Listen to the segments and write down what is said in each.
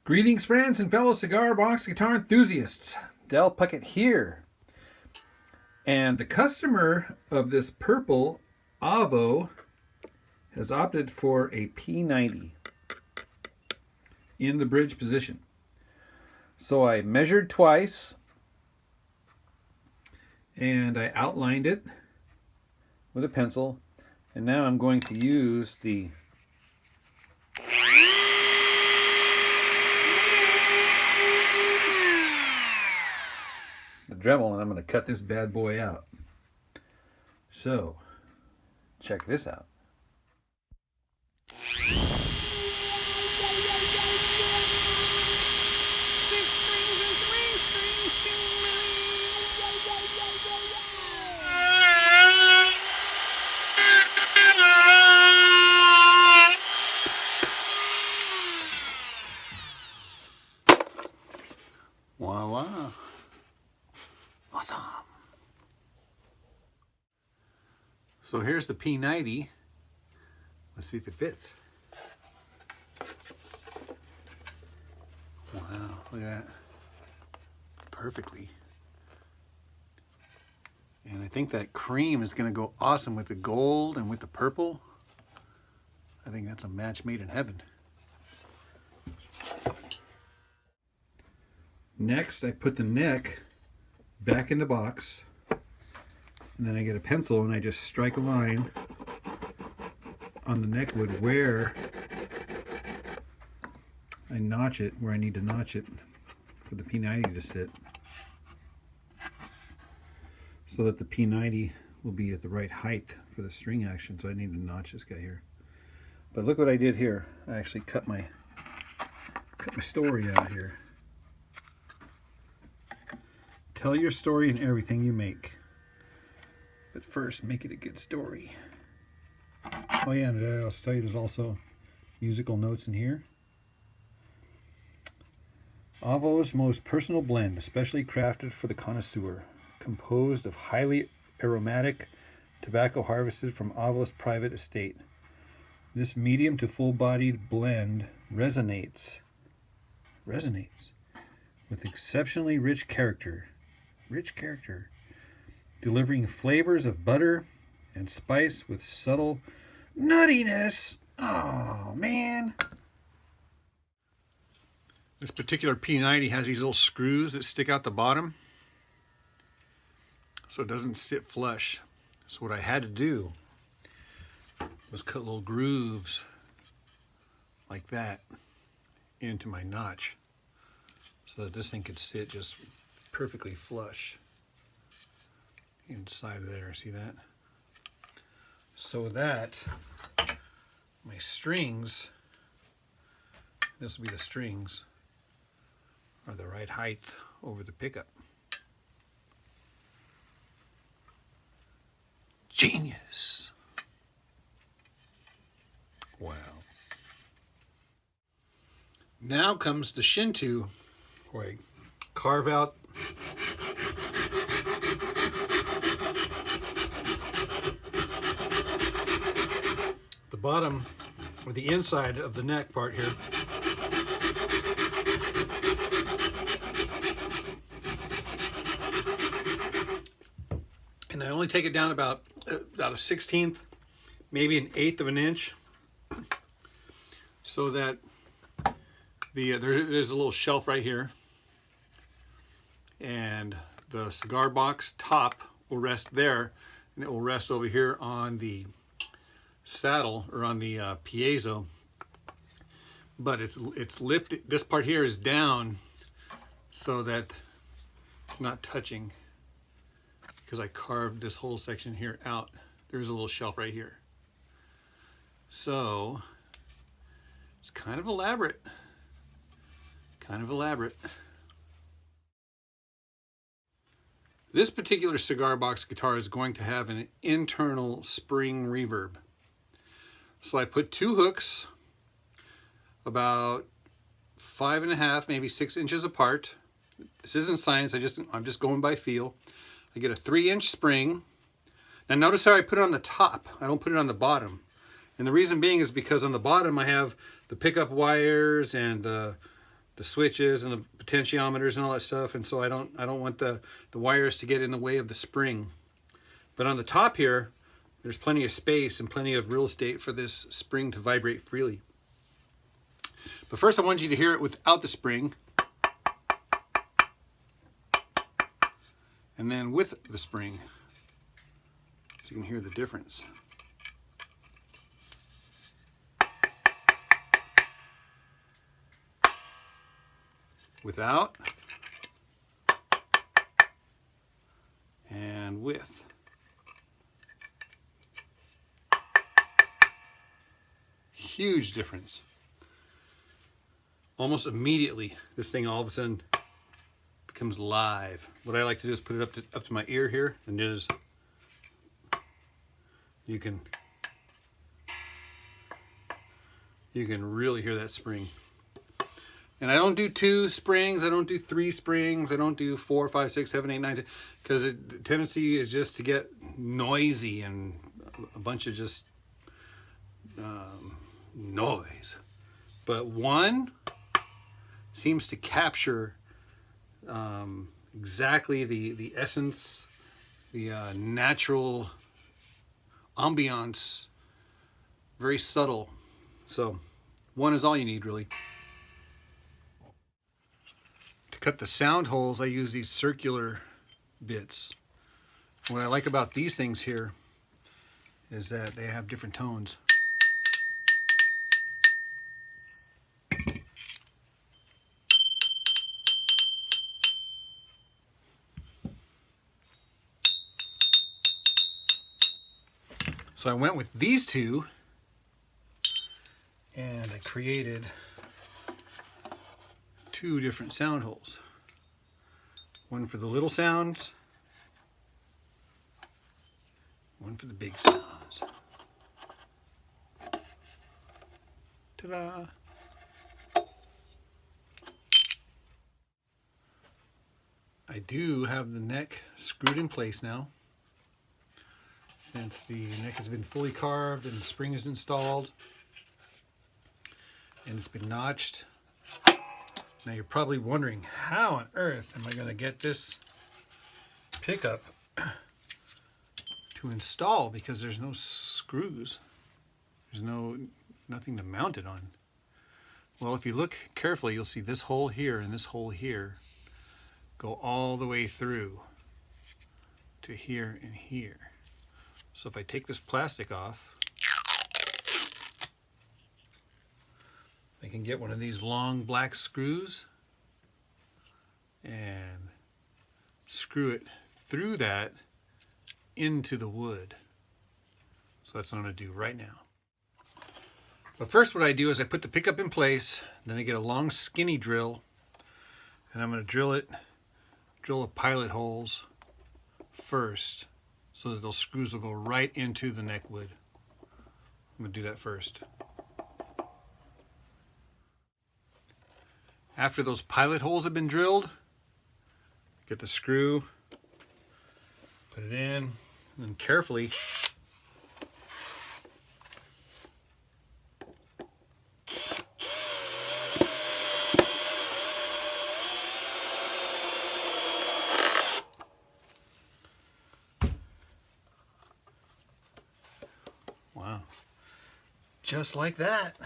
Greetings, friends and fellow cigar box guitar enthusiasts. Del Puckett here. And the customer of this Purple Avo has opted for a P90 in the bridge position. So I measured twice and I outlined it with a pencil, and now I'm going to use the Dremel, and I'm going to cut this bad boy out. So, check this out. Voila. Awesome. So here's the P90. Let's see if it fits. Wow, look at that. Perfectly. And I think that cream is going to go awesome with the gold and with the purple. I think that's a match made in heaven. Next, I put the neck back in the box, and then I get a pencil and I just strike a line on the neck wood where I notch it, where I need to notch it for the P90 to sit, so that the P90 will be at the right height for the string action. So I need to notch this guy here. But look what I did here. I actually cut my story out here. Tell your story in everything you make, but first make it a good story. Oh yeah, and I'll tell you, there's also musical notes in here. Avo's most personal blend, especially crafted for the connoisseur, composed of highly aromatic tobacco harvested from Avo's private estate. This medium to full-bodied blend resonates with exceptionally rich character, delivering flavors of butter and spice with subtle nuttiness. Oh man. This particular P90 has these little screws that stick out the bottom, so it doesn't sit flush. So what I had to do was cut little grooves like that into my notch so that this thing could sit just perfectly flush inside of there. See that? So that my strings, this will be the strings, are the right height over the pickup. Genius. Wow. Now comes the shinto, where I carve out the bottom or the inside of the neck part here. And I only take it down about a 1/16, maybe an 1/8 of an inch, so that there's a little shelf right here, and the cigar box top will rest there, and it will rest over here on the saddle, or on the piezo. But it's lifted. This part here is down so that it's not touching, because I carved this whole section here out. There's a little shelf right here. So it's kind of elaborate. This particular cigar box guitar is going to have an internal spring reverb. So I put two hooks about 5.5, maybe 6 inches apart. This isn't science, I'm just going by feel. I get a 3-inch spring. Now notice how I put it on the top. I don't put it on the bottom. And the reason being is because on the bottom I have the pickup wires and the switches and the potentiometers and all that stuff, and so I don't want the wires to get in the way of the spring. But on the top here, there's plenty of space and plenty of real estate for this spring to vibrate freely. But first I want you to hear it without the spring, and then with the spring, so you can hear the difference. Without and with. Huge difference. Almost immediately, this thing all of a sudden becomes live. What I like to do is put it up to my ear here, and just you can really hear that spring. And I don't do 2 springs, I don't do 3 springs, I don't do 4, 5, 6, 7, 8, 9, 10, because the tendency is just to get noisy and a bunch of just noise. But 1 seems to capture exactly the essence, the natural ambiance, very subtle. So 1 is all you need, really. To cut the sound holes, I use these circular bits. What I like about these things here is that they have different tones. So I went with these 2 and I created 2 different sound holes. 1 for the little sounds, 1 for the big sounds. Ta-da! I do have the neck screwed in place now, since the neck has been fully carved and the spring is installed and it's been notched. Now you're probably wondering, how on earth am I going to get this pickup to install, because there's no screws. There's nothing to mount it on. Well, if you look carefully, you'll see this hole here and this hole here go all the way through to here and here. So if I take this plastic off, I can get one of these long black screws and screw it through that into the wood. So that's what I'm going to do right now. But first what I do is I put the pickup in place, then I get a long skinny drill, and I'm going to drill the pilot holes first so that those screws will go right into the neck wood. I'm going to do that first. After those pilot holes have been drilled, get the screw, put it in, and then carefully wow, just like that.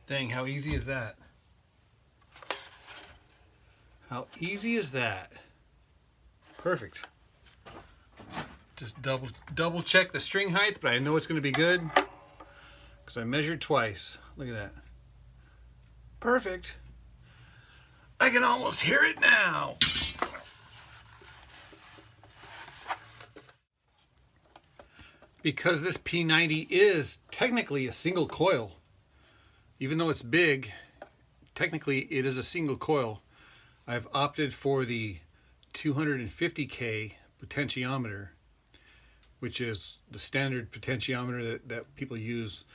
Dang, how easy is that? How easy is that? Perfect. Just double check the string height, but I know it's going to be good because I measured twice. Look at that. Perfect. I can almost hear it now. Because this P90 is technically a single coil, even though it's big, technically it is a single coil. I've opted for the 250K potentiometer, which is the standard potentiometer that people use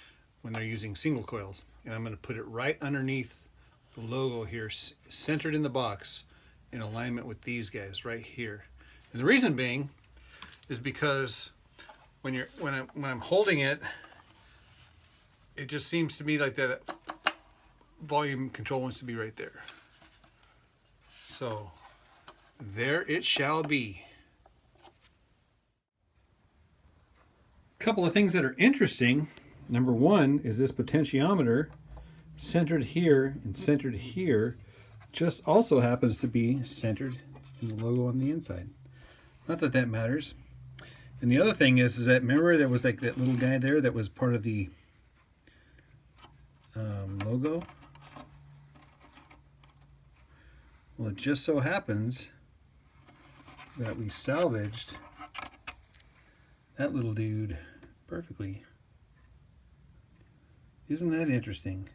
when they're using single coils. And I'm going to put it right underneath the logo here, centered in the box, in alignment with these guys right here. And the reason being is because when I'm holding it, it just seems to me like that volume control wants to be right there. So there it shall be. A couple of things that are interesting. Number one is this potentiometer centered here and centered here just also happens to be centered in the logo on the inside. Not that that matters. And the other thing is that, remember there was like that little guy there that was part of the logo? Well, it just so happens that we salvaged that little dude perfectly. Isn't that interesting?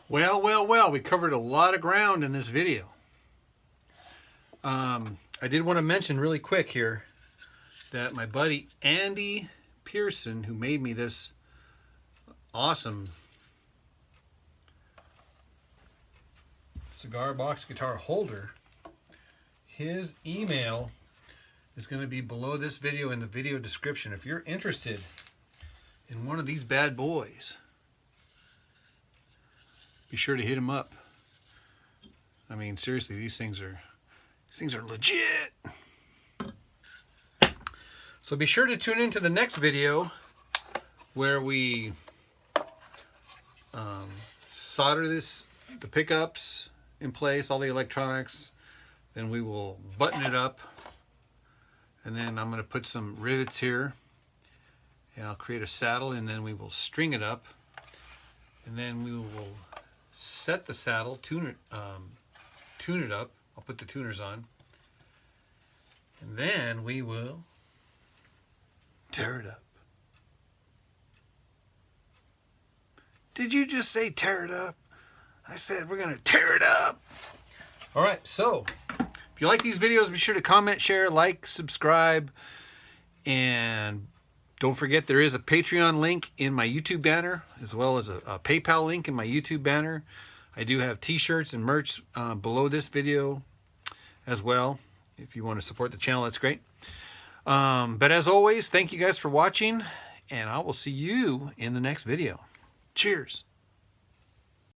Well, well, well, we covered a lot of ground in this video. I did want to mention really quick here that my buddy Andy.M.Pierson, who made me this awesome cigar box guitar holder, his email is going to be below this video in the video description. If you're interested in one of these bad boys, be sure to hit him up. I mean, seriously, these things are legit. So be sure to tune into the next video where we solder the pickups in place, all the electronics. Then we will button it up, and then I'm going to put some rivets here, and I'll create a saddle, and then we will string it up, and then we will set the saddle, tune it up. I'll put the tuners on, and then we will tear it up. Did you just say tear it up? I said we're gonna tear it up. All right, so if you like these videos, be sure to comment, share, like, subscribe, and don't forget there is a Patreon link in my YouTube banner, as well as a PayPal link in my YouTube banner. I do have t-shirts and merch below this video as well. If you want to support the channel, that's great. But as always, thank you guys for watching, and I will see you in the next video. Cheers.